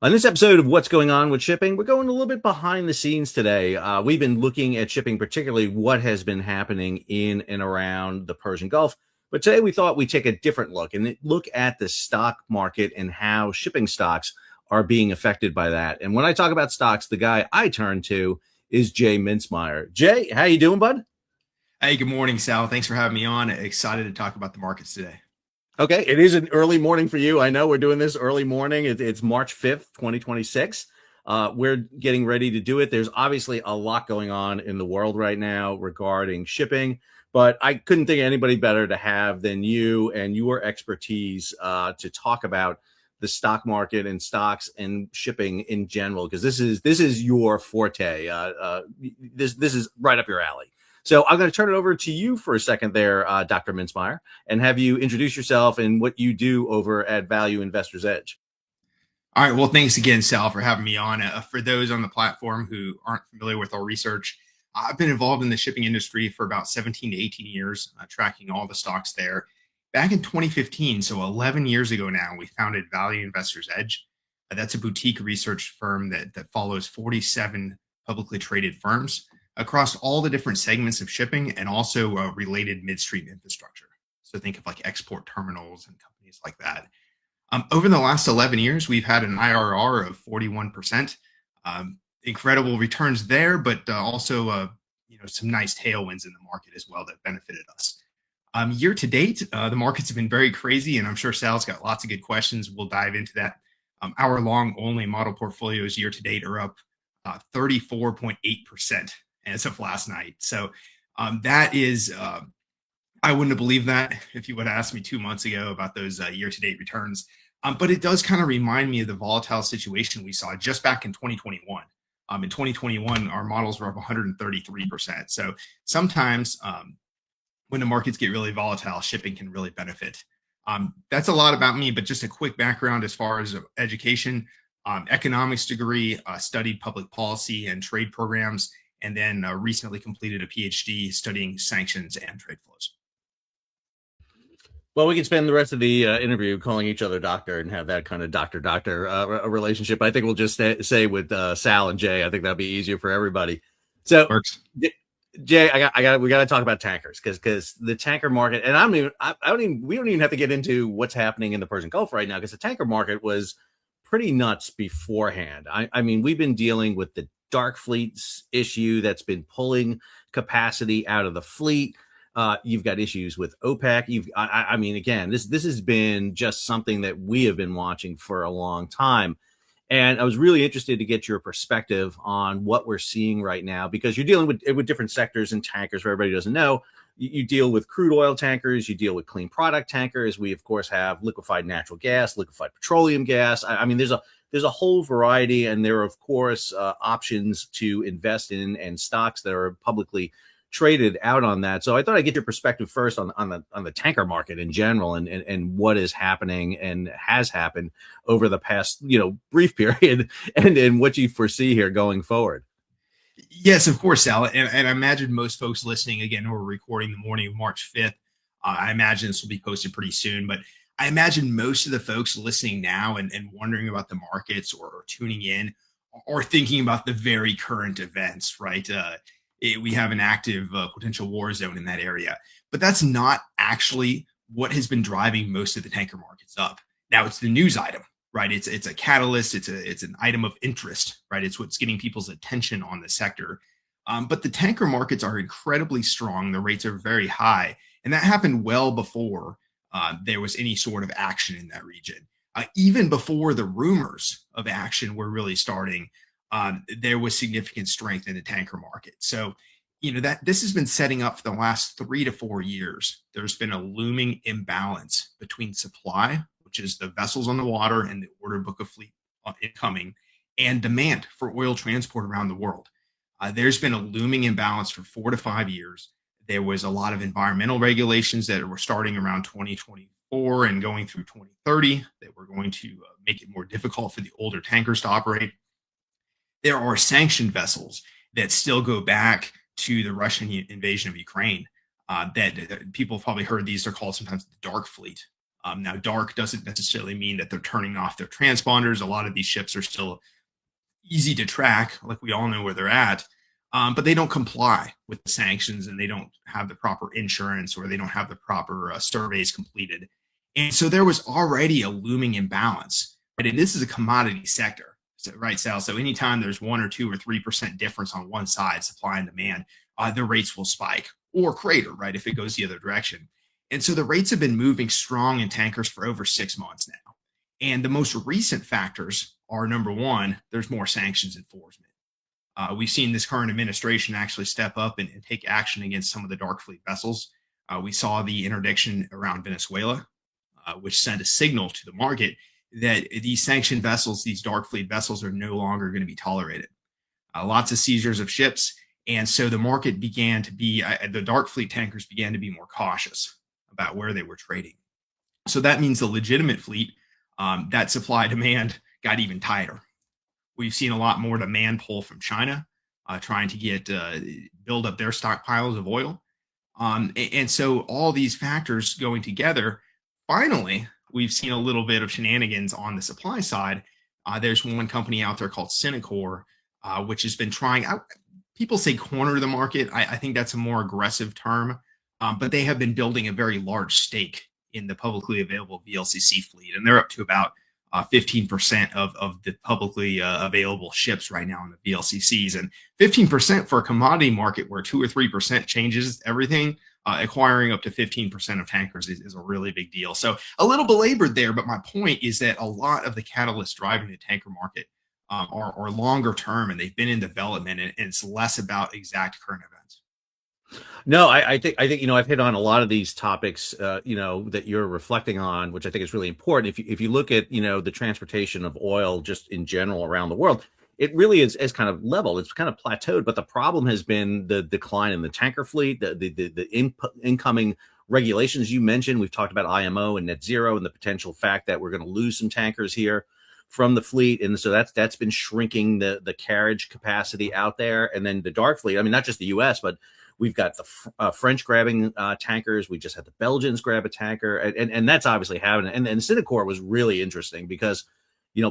On this episode of What's Going On with Shipping, we're going a little bit behind the scenes today. We've been looking at shipping, particularly what has been happening in and around the Persian Gulf. But today we thought we'd take a different look and look at the stock market and how shipping stocks are being affected by that. And when I talk about stocks, the guy I turn to is Jay Mintzmyer. Jay, how you doing, bud? Hey, good morning, Sal. Thanks for having me on. Excited to talk about the markets today. Okay, it is an early morning for you. I know we're doing this early morning. It's March 5th, 2026. We're getting ready to do it. There's obviously a lot going on in the world right now regarding shipping, but I couldn't think of anybody better to have than you and your expertise to talk about the stock market and stocks and shipping in general, because this is your forte. This is right up your alley. So I'm going to turn it over to you for a second there, Dr. Mintzmyer, and have you introduce yourself and what you do over at Value Investors Edge. All right. Well, thanks again, Sal, for having me on. For those on the platform who aren't familiar with our research, I've been involved in the shipping industry for about 17 to 18 years, tracking all the stocks there. Back in 2015, so 11 years ago now, we founded Value Investors Edge. That's a boutique research firm that follows 47 publicly traded firms across all the different segments of shipping and also related midstream infrastructure. So think of like export terminals and companies like that. Over the last 11 years, we've had an IRR of 41%. Incredible returns there, but also some nice tailwinds in the market as well that benefited us. Year to date, the markets have been very crazy, and I'm sure Sal's got lots of good questions. We'll dive into that. Our long only model portfolios year to date are up 34.8% as of last night. So that is, I wouldn't have believed that if you would have asked me 2 months ago about those year-to-date returns. But it does kind of remind me of the volatile situation we saw just back in 2021. In 2021, our models were up 133%. So sometimes when the markets get really volatile, shipping can really benefit. That's a lot about me, but just a quick background as far as education. Economics degree, studied public policy and trade programs, and then recently completed a PhD studying sanctions and trade flows. Well, we can spend the rest of the interview calling each other doctor and have that kind of doctor-doctor relationship. I think we'll just say with Sal and Jay, I think that'll be easier for everybody. So, Works. Jay, we got to talk about tankers because the tanker market, and we don't even have to get into what's happening in the Persian Gulf right now because the tanker market was pretty nuts beforehand. I mean, we've been dealing with the dark fleets issue that's been pulling capacity out of the fleet. You've got issues with OPEC. I mean, again, this has been just something that we have been watching for a long time. And I was really interested to get your perspective on what we're seeing right now, because you're dealing with different sectors and tankers. For everybody who doesn't know, you deal with crude oil tankers, you deal with clean product tankers. We, of course, have liquefied natural gas, liquefied petroleum gas. I mean, there's a whole variety, and there are, of course, options to invest in and stocks that are publicly traded out on that. So I thought I'd get your perspective first on the tanker market in general and what is happening and has happened over the past brief period and what you foresee here going forward. Yes, of course, Sal. And I imagine most folks listening, again, we're recording the morning of March 5th. I imagine this will be posted pretty soon, but I imagine most of the folks listening now and wondering about the markets or tuning in or thinking about the very current events, right? We have an active potential war zone in that area, but that's not actually what has been driving most of the tanker markets up. Now it's the news item, right? It's a catalyst. It's an item of interest, right? It's what's getting people's attention on the sector. But the tanker markets are incredibly strong. The rates are very high, and that happened well before there was any sort of action in that region. Even before the rumors of action were really starting, there was significant strength in the tanker market. So, that this has been setting up for the last 3 to 4 years. There's been a looming imbalance between supply, which is the vessels on the water and the order book of fleet incoming, and demand for oil transport around the world. There's been a looming imbalance for 4 to 5 years. There was a lot of environmental regulations that were starting around 2024 and going through 2030 that were going to make it more difficult for the older tankers to operate. There are sanctioned vessels that still go back to the Russian invasion of Ukraine. That people have probably heard these. They're called sometimes the dark fleet. Now, dark doesn't necessarily mean that they're turning off their transponders. A lot of these ships are still easy to track, like we all know where they're at, but they don't comply with the sanctions and they don't have the proper insurance or they don't have the proper surveys completed. And so there was already a looming imbalance. Right? And this is a commodity sector, right, Sal? So anytime there's 1 or 2 or 3% difference on one side, supply and demand, the rates will spike or crater, right, if it goes the other direction. And so the rates have been moving strong in tankers for over 6 months now. And the most recent factors are, number one, there's more sanctions enforcement. We've seen this current administration actually step up and take action against some of the dark fleet vessels. We saw the interdiction around Venezuela, which sent a signal to the market that these sanctioned vessels, these dark fleet vessels, are no longer going to be tolerated. Lots of seizures of ships. And so the market began to be, the dark fleet tankers began to be more cautious about where they were trading. So that means the legitimate fleet, that supply demand got even tighter. We've seen a lot more demand pull from China, trying to get build up their stockpiles of oil. And so all these factors going together, finally, we've seen a little bit of shenanigans on the supply side. There's one company out there called Synacor, which has been trying out. People say corner the market. I think that's a more aggressive term, but they have been building a very large stake in the publicly available VLCC fleet, and they're up to about 15% of the publicly available ships right now in the VLCCs, and 15% for a commodity market where 2 or 3% changes everything. Acquiring up to 15% of tankers is a really big deal. So a little belabored there, but my point is that a lot of the catalysts driving the tanker market are longer term, and they've been in development, and it's less about exact current events. No, I think I've hit on a lot of these topics that you're reflecting on, which I think is really important. If you look at the transportation of oil just in general around the world, it really is kind of level. It's kind of plateaued, but the problem has been the decline in the tanker fleet, the incoming regulations you mentioned. We've talked about IMO and net zero and the potential fact that we're going to lose some tankers here from the fleet, and so that's been shrinking the carriage capacity out there. And then the dark fleet, I mean, not just the U.S., but we've got the French grabbing tankers. We just had the Belgians grab a tanker, and that's obviously happening. And Synacor was really interesting because,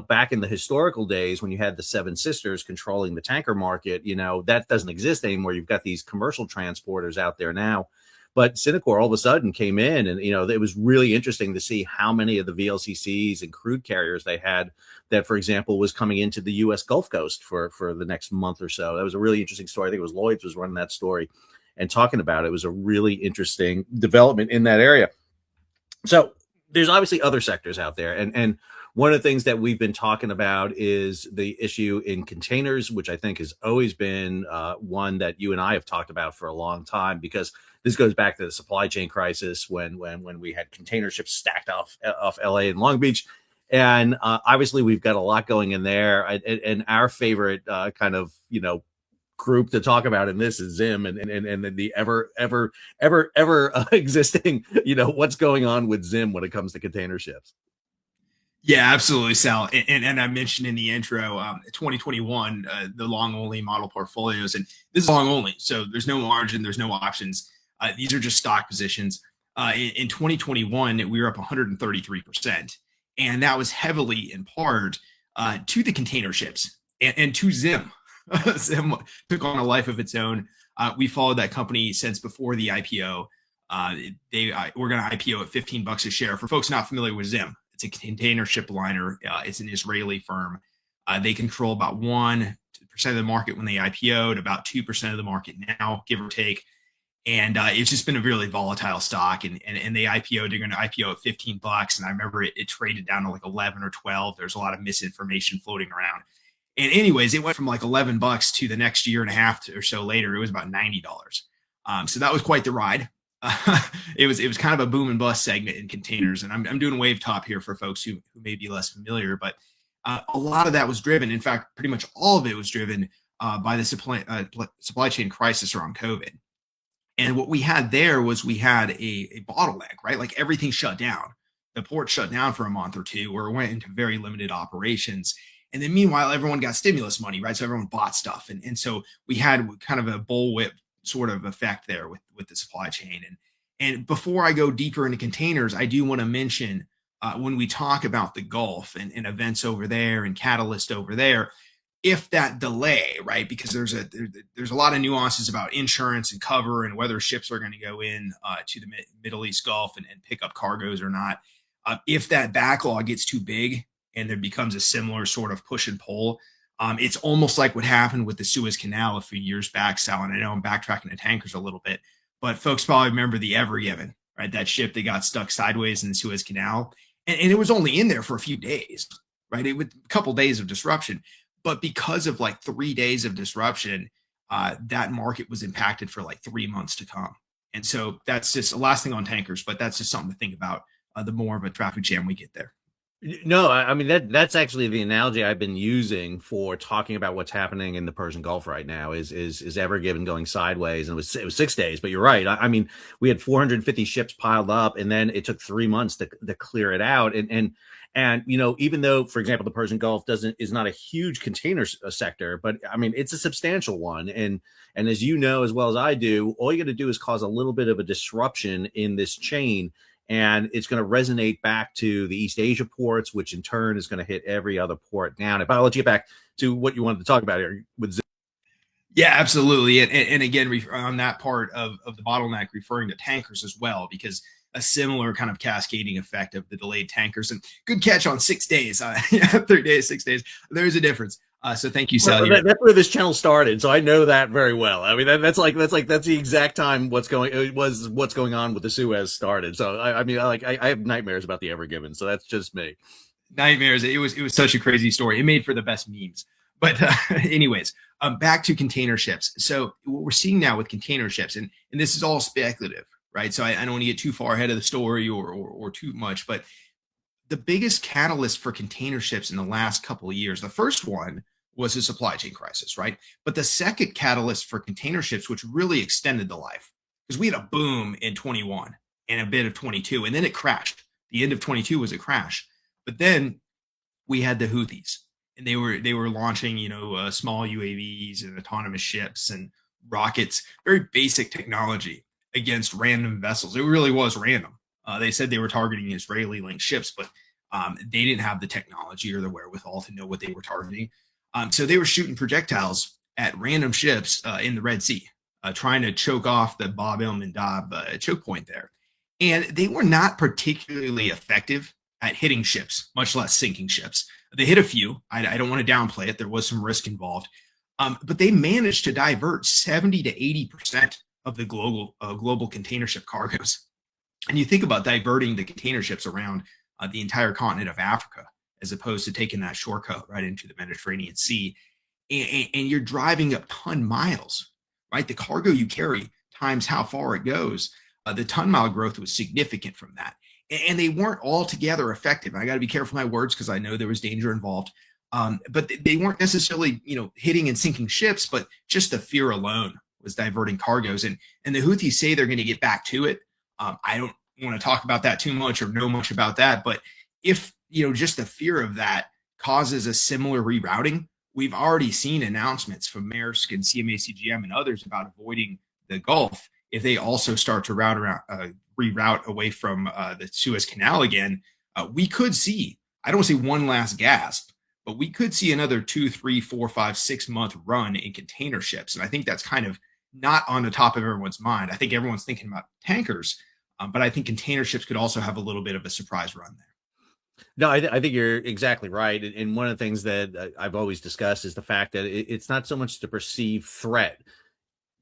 back in the historical days when you had the Seven Sisters controlling the tanker market, that doesn't exist anymore. You've got these commercial transporters out there now. But Synacor all of a sudden came in, and it was really interesting to see how many of the VLCCs and crude carriers they had that, for example, was coming into the U.S. Gulf Coast for the next month or so. That was a really interesting story. I think it was Lloyd's was running that story and talking about it. It was a really interesting development in that area. So there's obviously other sectors out there, and one of the things that we've been talking about is the issue in containers, which I think has always been one that you and I have talked about for a long time, because this goes back to the supply chain crisis when we had container ships stacked off LA and Long Beach. And obviously we've got a lot going in there. And our favorite kind of, group to talk about in this is Zim and the ever existing, what's going on with Zim when it comes to container ships. Yeah, absolutely, Sal. And I mentioned in the intro, 2021, the long only model portfolios, and this is long only, so there's no margin, there's no options. These are just stock positions. In 2021, we were up 133%, and that was heavily in part to the container ships and to Zim. Zim took on a life of its own. We followed that company since before the IPO. We're going to IPO at $15 a share. For folks not familiar with Zim, it's a container ship liner. It's an Israeli firm. They control about 1% of the market when they IPO'd, about 2% of the market now, give or take. And it's just been a really volatile stock. And they IPO'd, they're going to IPO at $15. And I remember it traded down to like 11 or 12. There's a lot of misinformation floating around. And anyways, it went from like $11 to the next year and a half or so later, it was about $90. So that was quite the ride. It was kind of a boom and bust segment in containers. And I'm doing wave top here for folks who may be less familiar, but a lot of that was driven. In fact, pretty much all of it was driven by the supply chain crisis around COVID. And what we had there was we had a bottleneck, right? Like everything shut down. The port shut down for a month or two, or went into very limited operations. And then meanwhile, everyone got stimulus money, right? So everyone bought stuff. And so we had kind of a bullwhip sort of effect there with the supply chain. And before I go deeper into containers, I do want to mention when we talk about the Gulf and events over there and catalyst over there, if that delay, right? Because there's a lot of nuances about insurance and cover and whether ships are going to go in to the Middle East Gulf and pick up cargoes or not. If that backlog gets too big and there becomes a similar sort of push and pull, it's almost like what happened with the Suez Canal a few years back, Sal. And I know I'm backtracking the tankers a little bit, but folks probably remember the Ever Given, right? That ship that got stuck sideways in the Suez Canal, and it was only in there for a few days, right? It was a couple days of disruption, but because of like 3 days of disruption, that market was impacted for like 3 months to come. And so that's just the last thing on tankers, but that's just something to think about. The more of a traffic jam we get there. No, I mean that's actually the analogy I've been using for talking about what's happening in the Persian Gulf right now. Is Ever Given going sideways, and it was 6 days. But you're right. I mean, we had 450 ships piled up, and then it took 3 months to clear it out. And even though, for example, the Persian Gulf is not a huge container sector, but I mean it's a substantial one. And as you know as well as I do, all you got to do is cause a little bit of a disruption in this chain, and it's going to resonate back to the East Asia ports, which in turn is going to hit every other port down. But I'll let you get back to what you wanted to talk about here with. Yeah, absolutely. And again, on that part of the bottleneck, referring to tankers as well, because a similar kind of cascading effect of the delayed tankers. And good catch on 6 days, 3 days, 6 days. There's a difference. So thank you, Sally. Well, that's where this channel started, so I know that very well. I mean, that's the exact time what's going on with the Suez started. So I have nightmares about the Ever Given. So that's just me. Nightmares. It was such a crazy story. It made for the best memes. But anyways, back to container ships. So what we're seeing now with container ships, and this is all speculative, right? So I don't want to get too far ahead of the story or too much, but the biggest catalyst for container ships in the last couple of years, the first one was the supply chain crisis, right? But the second catalyst for container ships, which really extended the life, because we had a boom in 21 and a bit of 22, and then it crashed. The end of 22 was a crash. But then we had the Houthis, and they were launching, small UAVs and autonomous ships and rockets, very basic technology against random vessels. It really was random. They said they were targeting Israeli-linked ships, but they didn't have the technology or the wherewithal to know what they were targeting. So they were shooting projectiles at random ships in the Red Sea, trying to choke off the Bab el-Mandab choke point there. And they were not particularly effective at hitting ships, much less sinking ships. They hit a few. I don't want to downplay it. There was some risk involved. But they managed to divert 70 to 80% of the global container ship cargoes. And you think about diverting the container ships around the entire continent of Africa, as opposed to taking that shortcut right into the Mediterranean Sea. And you're driving up ton miles, right? The cargo you carry times how far it goes. The ton mile growth was significant from that. And they weren't altogether effective. I got to be careful with my words because I know there was danger involved. But they weren't necessarily, hitting and sinking ships, but just the fear alone was diverting cargoes. And the Houthis say they're going to get back to it. I don't want to talk about that too much or know much about that. But if, just the fear of that causes a similar rerouting, we've already seen announcements from Maersk and CMA CGM and others about avoiding the Gulf. If they also start to reroute away from the Suez Canal again, we could see, I don't want to say one last gasp, but we could see another 2, 3, 4, 5, 6 month run in container ships. And I think that's kind of not on the top of everyone's mind. I think everyone's thinking about tankers, but I think container ships could also have a little bit of a surprise run there. No, I think you're exactly right. And one of the things that I've always discussed is the fact that it's not so much the perceived threat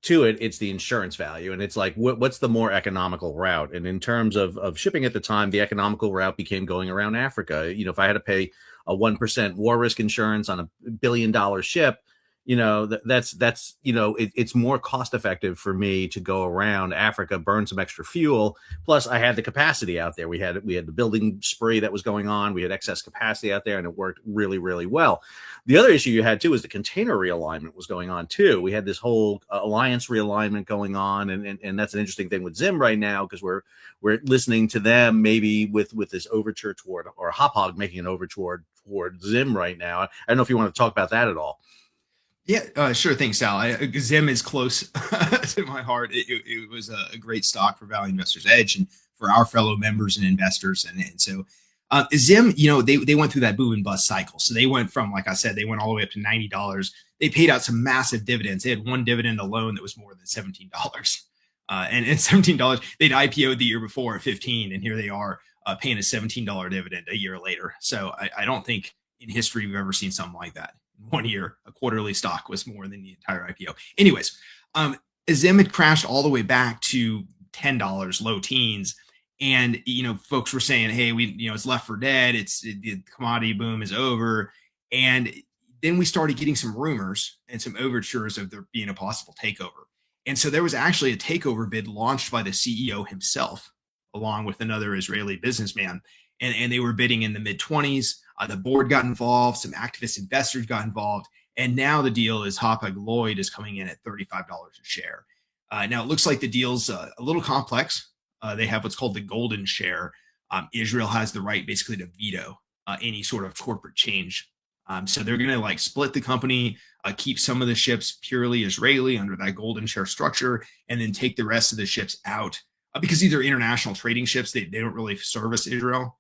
to it, it's the insurance value. And it's like, what's the more economical route? And in terms of shipping at the time, the economical route became going around Africa. If I had to pay a 1% war risk insurance on $1 billion ship, it's more cost effective for me to go around Africa, burn some extra fuel. Plus I had the capacity out there. We had the building spree that was going on. We had excess capacity out there, and it worked really, really well. The other issue you had too is the container realignment was going on too. We had this whole alliance realignment going on. And that's an interesting thing with Zim right now, because we're listening to them maybe with this overture toward, or Hauppauge making an overture toward Zim right now. I don't know if you want to talk about that at all. Yeah, sure thing, Sal. Zim is close to my heart. It was a great stock for Value Investors Edge and for our fellow members and investors. And so Zim, they went through that boom and bust cycle. So they went from, like I said, they went all the way up to $90. They paid out some massive dividends. They had one dividend alone that was more than $17. And $17, they'd IPO'd the year before at 15, and here they are paying a $17 dividend a year later. So I don't think in history we've ever seen something like that. 1 year, a quarterly stock was more than the entire IPO. Anyways, Zim had crashed all the way back to $10, low teens. And, folks were saying, hey, it's left for dead. The commodity boom is over. And then we started getting some rumors and some overtures of there being a possible takeover. And so there was actually a takeover bid launched by the CEO himself, along with another Israeli businessman. And they were bidding in the mid 20s. The board got involved, some activist investors got involved, and now the deal is Hapag Lloyd is coming in at $35 a share. Now it looks like the deal's a little complex. They have what's called the golden share. Israel has the right basically to veto any sort of corporate change. So they're going to split the company, keep some of the ships purely Israeli under that golden share structure, and then take the rest of the ships out because these are international trading ships. They don't really service Israel.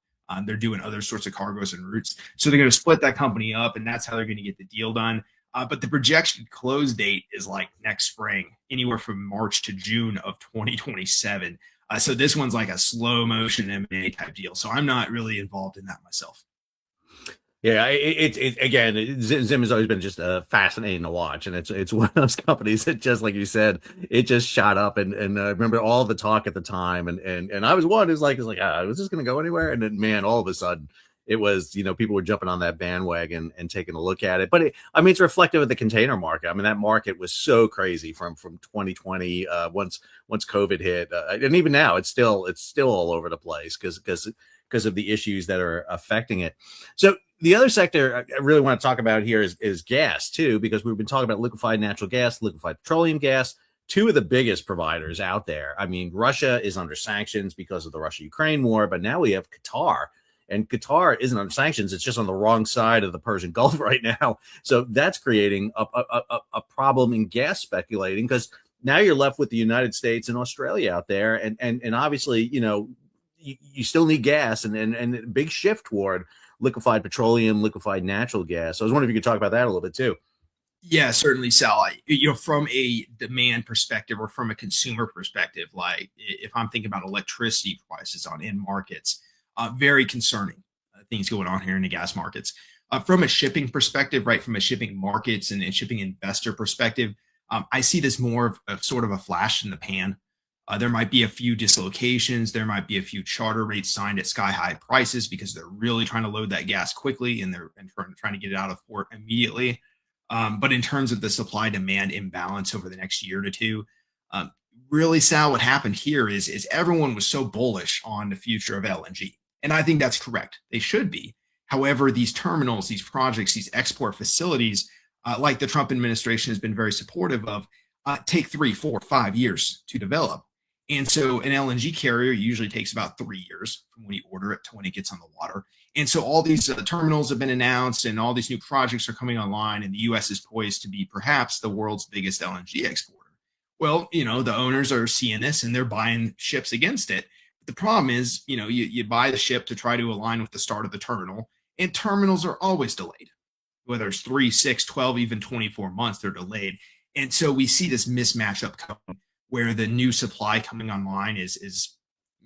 They're doing other sorts of cargoes and routes. So they're going to split that company up, and that's how they're going to get the deal done. But the projected close date is next spring, anywhere from March to June of 2027. So this one's like a slow motion M&A type deal. So I'm not really involved in that myself. Yeah, again, Zim has always been just fascinating to watch, and it's one of those companies that just like you said, it just shot up, and I remember all the talk at the time, and I was one who's like, was this going to go anywhere? And then man, all of a sudden, it was people were jumping on that bandwagon and taking a look at it. But it's reflective of the container market. I mean, that market was so crazy from 2020 once COVID hit, and even now it's still all over the place because of the issues that are affecting it. So the other sector I really want to talk about here is gas too, because we've been talking about liquefied natural gas, liquefied petroleum gas, two of the biggest providers out there. I mean, Russia is under sanctions because of the Russia-Ukraine war, but now we have Qatar. And Qatar isn't under sanctions. It's just on the wrong side of the Persian Gulf right now. So that's creating a problem in gas speculating, because now you're left with the United States and Australia out there. And obviously, you still need gas and a big shift toward liquefied petroleum, liquefied natural gas. So I was wondering if you could talk about that a little bit too. Yeah, certainly, Sal. From a demand perspective or from a consumer perspective, like if I'm thinking about electricity prices on end markets, very concerning things going on here in the gas markets. From a shipping perspective, right, from a shipping markets and shipping investor perspective, I see this more of sort of a flash in the pan. There might be a few dislocations. There might be a few charter rates signed at sky high prices because they're really trying to load that gas quickly and they're trying to get it out of port immediately. But in terms of the supply demand imbalance over the next year to two, really, Sal, what happened here is everyone was so bullish on the future of LNG. And I think that's correct. They should be. However, these terminals, these projects, these export facilities, like the Trump administration has been very supportive of, take 3, 4, 5 years to develop. And so an LNG carrier usually takes about 3 years from when you order it to when it gets on the water. And so all these terminals have been announced and all these new projects are coming online, and the U.S. is poised to be perhaps the world's biggest LNG exporter. Well, the owners are seeing this and they're buying ships against it. But the problem is, you buy the ship to try to align with the start of the terminal, and terminals are always delayed. Whether it's 3, 6, 12, even 24 months, they're delayed. And so we see this mismatch upcoming where the new supply coming online is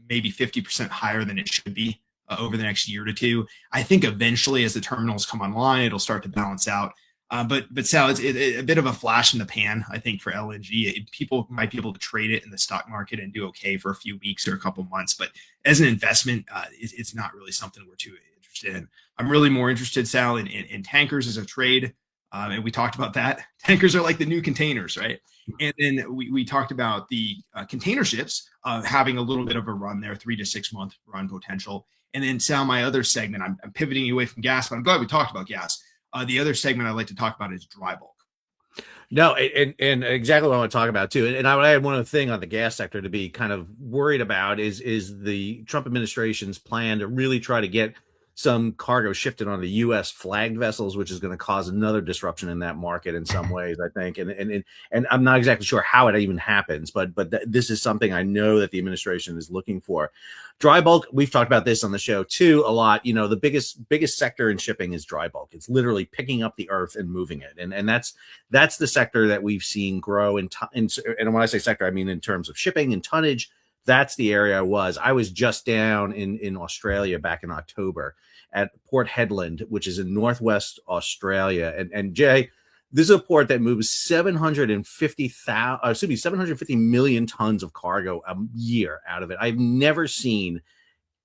maybe 50% higher than it should be over the next year to two. I think eventually as the terminals come online, it'll start to balance out. But Sal, it's a bit of a flash in the pan, I think, for LNG. People might be able to trade it in the stock market and do okay for a few weeks or a couple months. But as an investment, it's not really something we're too interested in. I'm really more interested, Sal, in tankers as a trade. And we talked about that. Tankers are like the new containers, right? And then we talked about the container ships having a little bit of a run there, 3 to 6 month run potential. And then, Sal, my other segment, I'm pivoting you away from gas, but I'm glad we talked about gas. The other segment I'd like to talk about is dry bulk. No, and exactly what I want to talk about too. And I would add one other thing on the gas sector to be kind of worried about is the Trump administration's plan to really try to get some cargo shifted onto U.S. flagged vessels, which is going to cause another disruption in that market in some ways, I think. And I'm not exactly sure how it even happens, but this is something I know that the administration is looking for. Dry bulk, we've talked about this on the show too a lot. You know, the biggest sector in shipping is dry bulk. It's literally picking up the earth and moving it, and that's the sector that we've seen grow and when I say sector, I mean in terms of shipping and tonnage. That's the area I was just down in Australia back in October at Port Hedland, which is in northwest Australia. And Jay, this is a port that moves 750 million tons of cargo a year out of it. I've never seen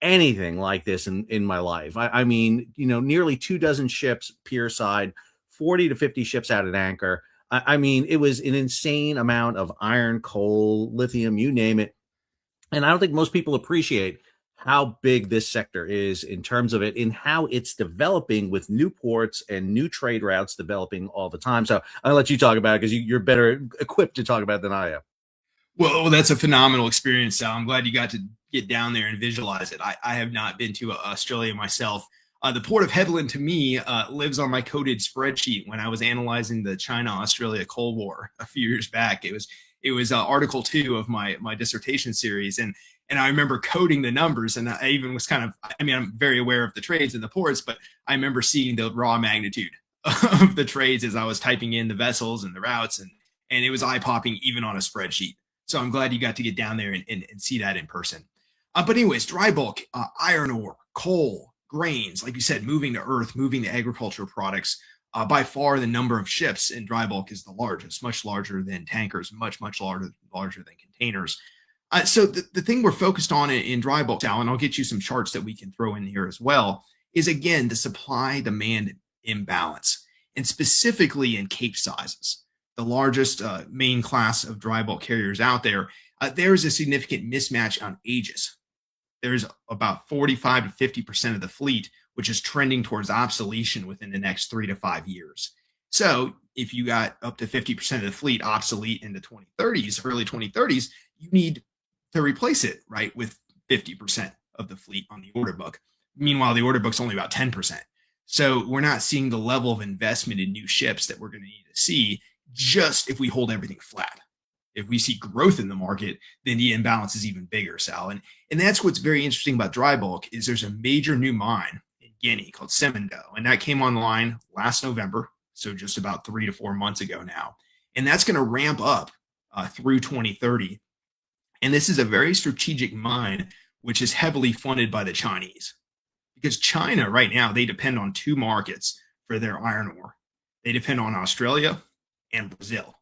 anything like this in my life. I mean, you know, nearly 24 ships pier side, 40 to 50 ships out at anchor. I mean, it was an insane amount of iron, coal, lithium, you name it. And I don't think most people appreciate how big this sector is in terms of it, in how it's developing with new ports and new trade routes developing all the time. So I'll let you talk about it because you're better equipped to talk about it than I am. Well, that's a phenomenal experience, Sal. I'm glad you got to get down there and visualize it. I have not been to Australia myself. The Port of Hedland, to me, lives on my coded spreadsheet. When I was analyzing the China-Australia Cold War a few years back, it was Article 2 of my dissertation series, and I remember coding the numbers, and I even was I'm very aware of the trades and the ports, but I remember seeing the raw magnitude of the trades as I was typing in the vessels and the routes, and it was eye-popping even on a spreadsheet. So I'm glad you got to get down there and see that in person. But anyways, dry bulk, iron ore, coal, grains, like you said, moving to earth, moving to agricultural products. By far, the number of ships in dry bulk is the largest, much larger than tankers, much larger than containers. So the thing we're focused on in dry bulk, Sal, and I'll get you some charts that we can throw in here as well, is again the supply-demand imbalance, and specifically in Cape sizes, the largest main class of dry bulk carriers out there. There's a significant mismatch on ages. There's about 45 to 50% of the fleet which is trending towards obsolescence within the next 3 to 5 years. So if you got up to 50% of the fleet obsolete in the 2030s, early 2030s, you need to replace it, right, with 50% of the fleet on the order book. Meanwhile, the order book's only about 10%. So we're not seeing the level of investment in new ships that we're going to need to see just if we hold everything flat. If we see growth in the market, then the imbalance is even bigger, Sal. And that's what's very interesting about dry bulk is there's a major new mine Guinea called Semendo, and that came online last November, so just about 3 to 4 months ago now, and that's going to ramp up through 2030. And this is a very strategic mine which is heavily funded by the Chinese, because China right now, they depend on 2 markets for their iron ore. They depend on Australia and Brazil,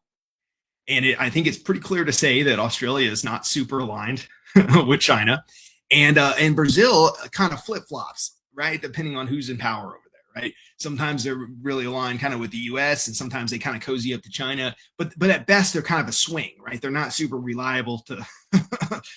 and I think it's pretty clear to say that Australia is not super aligned with China, and Brazil kind of flip-flops, right? Depending on who's in power over there, right? Sometimes they're really aligned kind of with the US, and sometimes they kind of cozy up to China, but at best they're kind of a swing, right? They're not super reliable to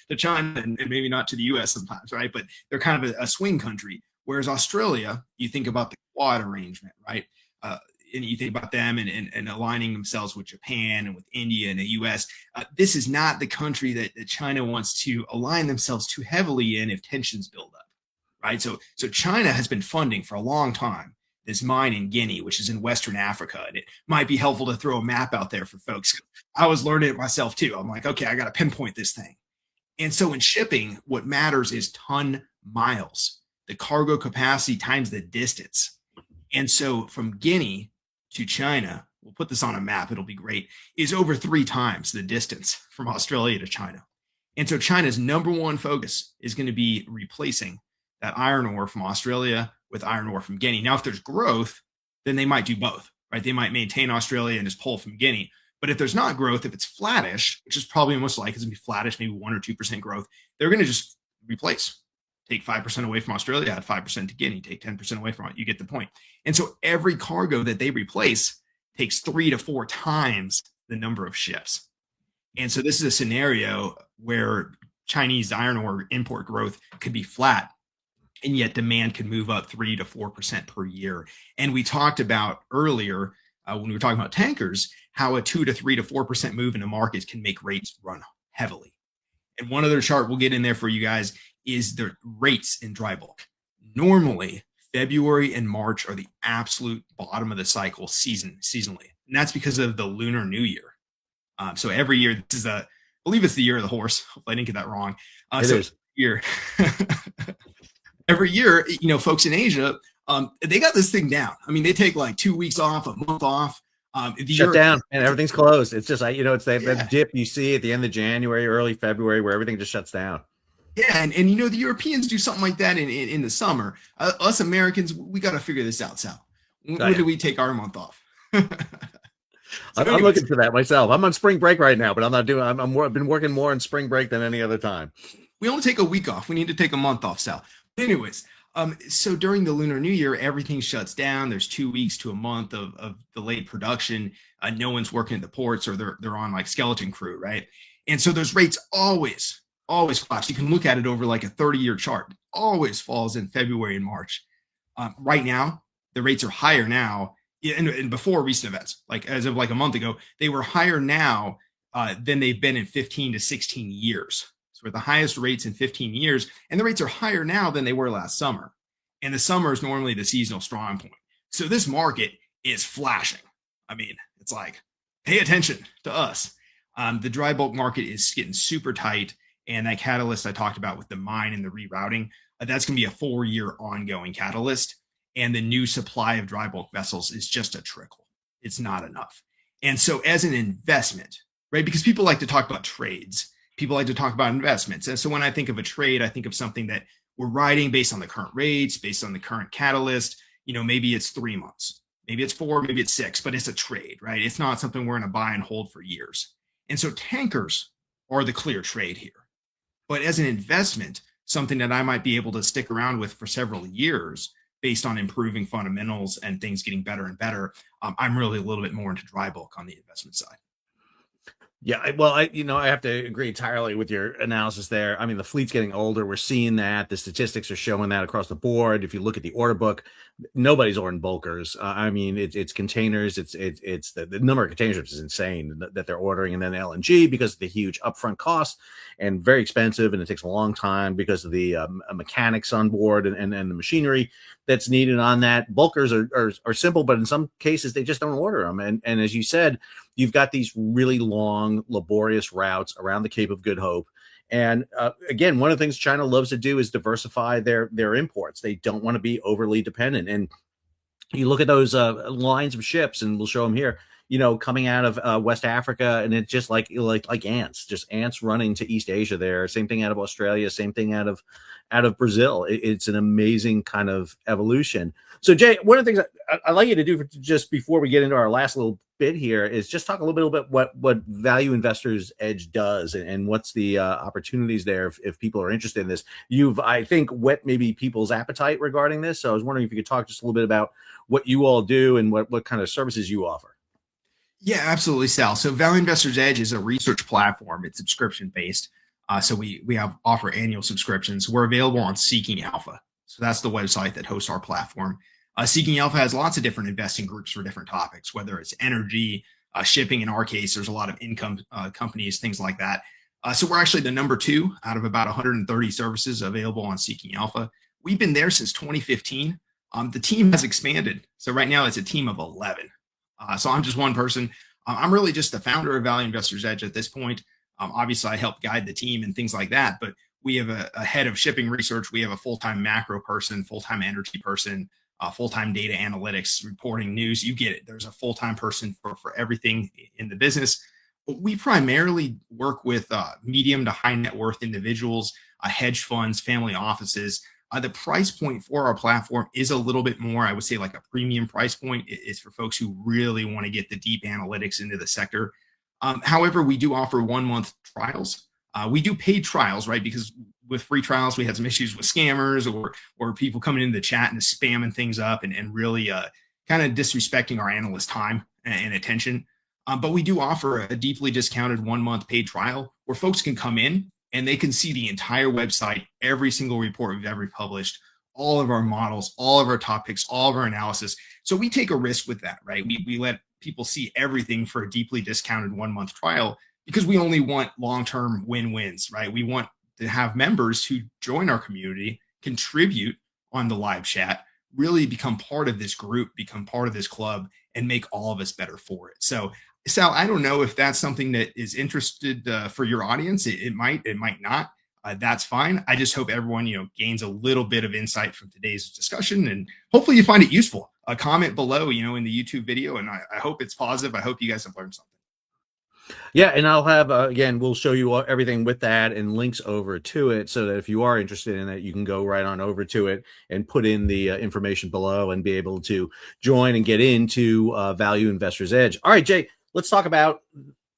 to China and maybe not to the US sometimes, right? But they're kind of a swing country. Whereas Australia, you think about the Quad arrangement, right? And you think about them and aligning themselves with Japan and with India and the US. This is not the country that China wants to align themselves too heavily in if tensions build up. Right, so China has been funding for a long time this mine in Guinea, which is in Western Africa, and it might be helpful to throw a map out there for folks. I was learning it myself too. I'm like, okay, I got to pinpoint this thing. And so in shipping, what matters is ton miles, the cargo capacity times the distance. And so from Guinea to China, we'll put this on a map, it'll be great, is over 3 times the distance from Australia to China. And so China's number one focus is going to be replacing that iron ore from Australia with iron ore from Guinea. Now, if there's growth, then they might do both, right? They might maintain Australia and just pull from Guinea. But if there's not growth, if it's flattish, which is probably most likely it's going to be flattish, maybe 1 or 2% growth, they're going to just replace. Take 5% away from Australia, add 5% to Guinea, take 10% away from it. You get the point. And so every cargo that they replace takes 3 to 4 times the number of ships. And so this is a scenario where Chinese iron ore import growth could be flat, and yet demand can move up 3 to 4% per year. And we talked about earlier when we were talking about tankers, how a 2 to 3 to 4% move in the markets can make rates run heavily. And one other chart we'll get in there for you guys is the rates in dry bulk. Normally, February and March are the absolute bottom of the cycle seasonally. And that's because of the Lunar New Year. So every year, this is I believe it's the year of the horse. Hopefully I didn't get that wrong. It So is. year, every year, folks in Asia, they got this thing down. I mean, they take like 2 weeks off, a month off. The Shut down and everything's closed. It's just it's that, yeah, that dip you see at the end of January, early February, where everything just shuts down. yeah, and the Europeans do something like that in the summer. Us Americans, we got to figure this out, Sal. When do we take our month off? I'm looking for that myself. I'm on spring break right now, but I'm not doing. I've been working more on spring break than any other time. We only take a week off. We need to take a month off, Sal. Anyways, so during the Lunar New Year, everything shuts down. There's 2 weeks to a month of delayed production. No one's working at the ports, or they're on like skeleton crew, right? And so those rates always collapse. You can look at it over like a 30-year chart. Always falls in February and March. Right now, the rates are higher now. And before recent events, like as of like a month ago, they were higher now than they've been in 15 to 16 years. So we're at the highest rates in 15 years, and the rates are higher now than they were last summer. And the summer is normally the seasonal strong point. So this market is flashing. I mean, it's like, pay attention to us. The dry bulk market is getting super tight, and that catalyst I talked about with the mine and the rerouting, that's going to be a 4-year ongoing catalyst. And the new supply of dry bulk vessels is just a trickle. It's not enough. And so as an investment, right, because people like to talk about trades, people like to talk about investments. And so when I think of a trade, I think of something that we're riding based on the current rates, based on the current catalyst. Maybe it's 3 months, maybe it's 4, maybe it's 6, but it's a trade, right? It's not something we're going to buy and hold for years. And so tankers are the clear trade here. But as an investment, something that I might be able to stick around with for several years, based on improving fundamentals and things getting better and better, I'm really a little bit more into dry bulk on the investment side. Yeah, well, I have to agree entirely with your analysis there. I mean, the fleet's getting older. We're seeing that. The statistics are showing that across the board. If you look at the order book, nobody's ordering bulkers. I mean, it's containers. It's the number of container ships is insane that they're ordering, and then LNG because of the huge upfront cost and very expensive, and it takes a long time because of the mechanics on board and the machinery that's needed on that. Bulkers are simple, but in some cases they just don't order them. And as you said, you've got these really long, laborious routes around the Cape of Good Hope. And again, one of the things China loves to do is diversify their imports. They don't want to be overly dependent. And you look at those lines of ships, and we'll show them here, coming out of West Africa, and it's just like ants, just ants running to East Asia there. Same thing out of Australia, same thing out of Brazil. It's an amazing kind of evolution. So Jay, one of the things I'd like you to do just before we get into our last little bit here is just talk a little bit about what Value Investors Edge does and what's the opportunities there if people are interested in this. You've, I think, whet maybe people's appetite regarding this. So I was wondering if you could talk just a little bit about what you all do and what kind of services you offer. Yeah, absolutely, Sal. So Value Investors Edge is a research platform. It's subscription based. So we offer annual subscriptions. We're available on Seeking Alpha. So that's the website that hosts our platform. Seeking Alpha has lots of different investing groups for different topics, whether it's energy, shipping. In our case, there's a lot of income companies, things like that. So we're actually the number 2 out of about 130 services available on Seeking Alpha. We've been there since 2015. The team has expanded. So right now it's a team of 11. So I'm just one person. I'm really just the founder of Value Investors Edge at this point. Obviously, I help guide the team and things like that, but we have a head of shipping research. We have a full-time macro person, full-time energy person, full-time data analytics, reporting news. You get it. There's a full-time person for everything in the business. But we primarily work with medium to high net worth individuals, hedge funds, family offices. The price point for our platform is a little bit more, I would say, like a premium price point. It's for folks who really want to get the deep analytics into the sector. However, we do offer 1-month trials. We do paid trials, right? Because with free trials, we had some issues with scammers or people coming into the chat and spamming things up and really kind of disrespecting our analyst time and attention. But we do offer a deeply discounted 1-month paid trial where folks can come in and they can see the entire website, every single report we've ever published, all of our models, all of our topics, all of our analysis. So we take a risk with that, right? We let people see everything for a deeply discounted 1-month trial because we only want long-term win-wins, right? We want to have members who join our community, contribute on the live chat, really become part of this group, become part of this club, and make all of us better for it. So, Sal, I don't know if that's something that is interested for your audience. It might not. That's fine. I just hope everyone, gains a little bit of insight from today's discussion, and hopefully you find it useful. A comment below, in the YouTube video, and I hope it's positive. I hope you guys have learned something. Yeah, and I'll have again, we'll show you everything with that and links over to it, so that if you are interested in it, you can go right on over to it and put in the information below and be able to join and get into Value Investors Edge. All right, Jay, let's talk about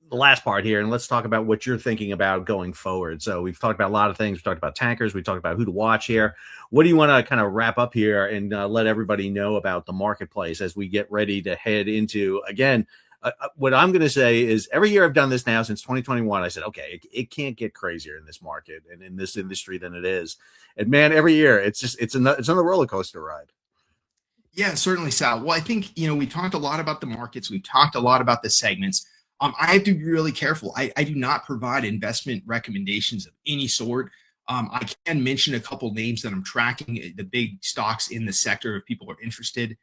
the last part here, and let's talk about what you're thinking about going forward. So we've talked about a lot of things. We talked about tankers. We talked about who to watch here. What do you want to kind of wrap up here and let everybody know about the marketplace as we get ready to head into, again, what I'm going to say is every year I've done this now since 2021, I said, okay, it can't get crazier in this market and in this industry than it is. And man, every year it's another roller coaster ride. Yeah, certainly, Sal. Well, I think, we talked a lot about the markets. We talked a lot about the segments. I have to be really careful. I do not provide investment recommendations of any sort. I can mention a couple names that I'm tracking, the big stocks in the sector if people are interested.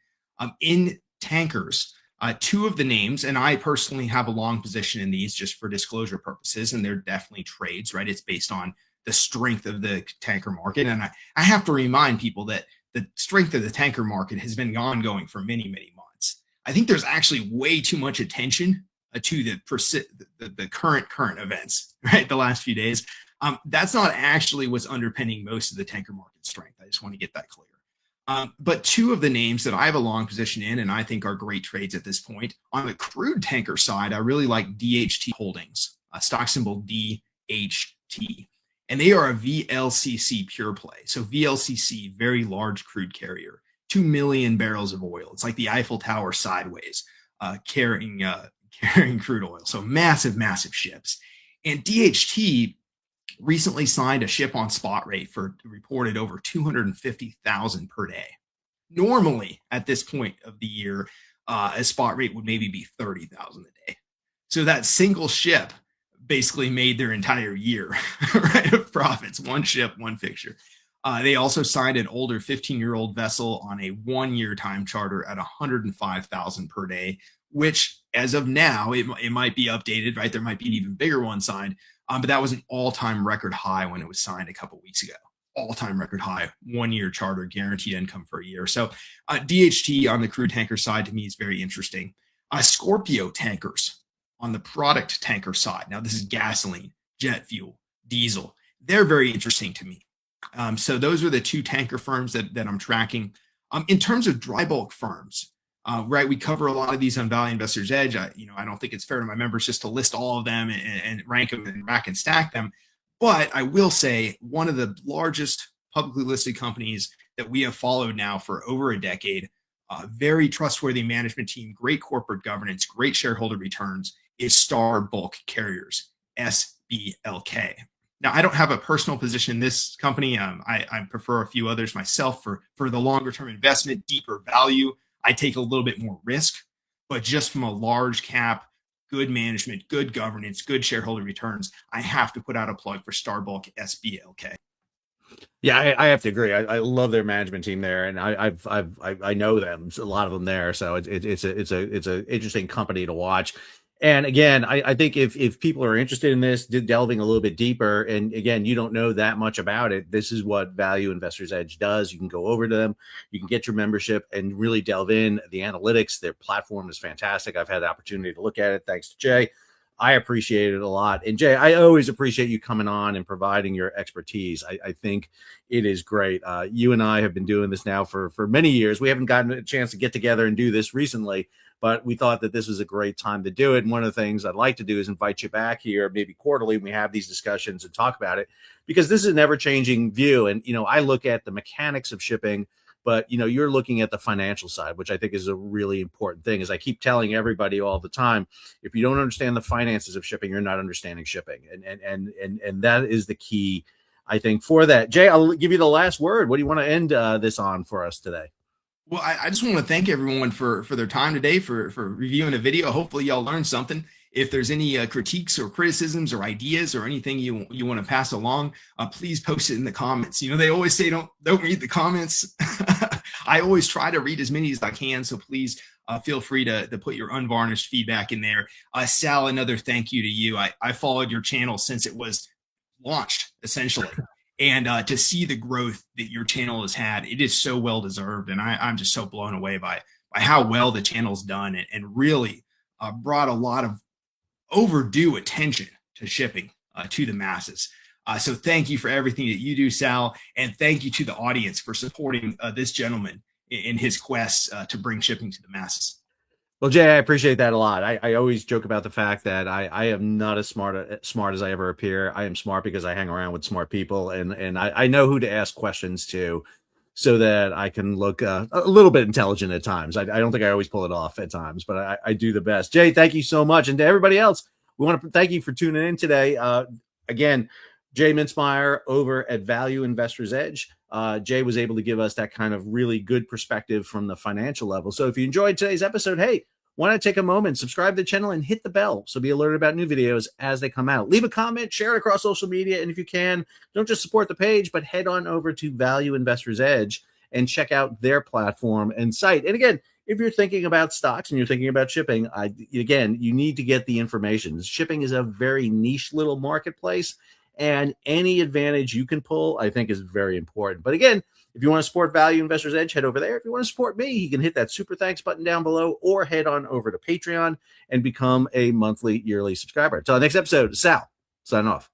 In tankers, two of the names, and I personally have a long position in these just for disclosure purposes, and they're definitely trades, right? It's based on the strength of the tanker market. And I have to remind people that the strength of the tanker market has been ongoing for many, many months. I think there's actually way too much attention to the current events, right? The last few days. That's not actually what's underpinning most of the tanker market strength. I just want to get that clear. But two of the names that I have a long position in and I think are great trades at this point, on the crude tanker side, I really like DHT Holdings, stock symbol DHT. And they are a VLCC pure play. So VLCC, very large crude carrier, 2 million barrels of oil. It's like the Eiffel Tower sideways, carrying crude oil. So massive, massive ships. And DHT recently signed a ship on spot rate for reported over 250,000 per day. Normally, at this point of the year, a spot rate would maybe be 30,000 a day. So that single ship basically made their entire year, right, of profits. One ship, one fixture. They also signed an older 15-year-old vessel on a 1-year time charter at 105,000 per day, which as of now, it might be updated, right? There might be an even bigger one signed, but that was an all-time record high when it was signed a couple weeks ago. All-time record high, 1-year charter, guaranteed income for a year. So DHT on the crude tanker side to me is very interesting. Scorpio tankers on the product tanker side. Now this is gasoline, jet fuel, diesel. They're very interesting to me. So those are the two tanker firms that I'm tracking. In terms of dry bulk firms, right, we cover a lot of these on Value Investors Edge. I don't think it's fair to my members just to list all of them and rank them and rack and stack them. But I will say one of the largest publicly listed companies that we have followed now for over a decade, very trustworthy management team, great corporate governance, great shareholder returns, is Star Bulk Carriers, SBLK. Now, I don't have a personal position in this company. I prefer a few others myself for the longer term investment, deeper value. I take a little bit more risk, but just from a large cap, good management, good governance, good shareholder returns, I have to put out a plug for Star Bulk SBLK. Yeah, I have to agree. I love their management team there, and I know them, a lot of them there. So it's a interesting company to watch. And again, I think if people are interested in this, delving a little bit deeper, and again, you don't know that much about it, this is what Value Investors Edge does. You can go over to them, you can get your membership and really delve in. The analytics, their platform is fantastic. I've had the opportunity to look at it. Thanks to Jay. I appreciate it a lot. And Jay, I always appreciate you coming on and providing your expertise. I think it is great. You and I have been doing this now for many years. We haven't gotten a chance to get together and do this recently, but we thought that this was a great time to do it. And one of the things I'd like to do is invite you back here, maybe quarterly, when we have these discussions and talk about it, because this is an ever-changing view. And, I look at the mechanics of shipping, but, you're looking at the financial side, which I think is a really important thing. As I keep telling everybody all the time, if you don't understand the finances of shipping, you're not understanding shipping. And that is the key, I think, for that. Jay, I'll give you the last word. What do you want to end this on for us today? Well, I just want to thank everyone for their time today, for reviewing the video. Hopefully y'all learned something. If there's any critiques or criticisms or ideas or anything you want to pass along, please post it in the comments. They always say don't read the comments. I always try to read as many as I can, so please feel free to put your unvarnished feedback in there. Sal, another thank you to you. I followed your channel since it was launched, essentially. And to see the growth that your channel has had, it is so well deserved. And I'm just so blown away by how well the channel's done, and really brought a lot of overdue attention to shipping to the masses. So thank you for everything that you do, Sal. And thank you to the audience for supporting this gentleman in his quest to bring shipping to the masses. Well, Jay, I appreciate that a lot. I always joke about the fact that I am not as smart as I ever appear. I am smart because I hang around with smart people, and I know who to ask questions to, so that I can look a little bit intelligent at times. I don't think I always pull it off at times, but I do the best. Jay, thank you so much. And to everybody else, we want to thank you for tuning in today. Again, Jay Mintzmyer over at Value Investors Edge. Jay was able to give us that kind of really good perspective from the financial level. So if you enjoyed today's episode, hey, why not take a moment, subscribe to the channel, and hit the bell so be alerted about new videos as they come out. Leave a comment, share it across social media, and if you can, don't just support the page, but head on over to Value Investors Edge and check out their platform and site. And again, if you're thinking about stocks and you're thinking about shipping, again, you need to get the information. Shipping is a very niche little marketplace, and any advantage you can pull, I think, is very important. But again, if you want to support Value Investors Edge, head over there. If you want to support me, you can hit that super thanks button down below, or head on over to Patreon and become a monthly, yearly subscriber. Until the next episode, Sal, sign off.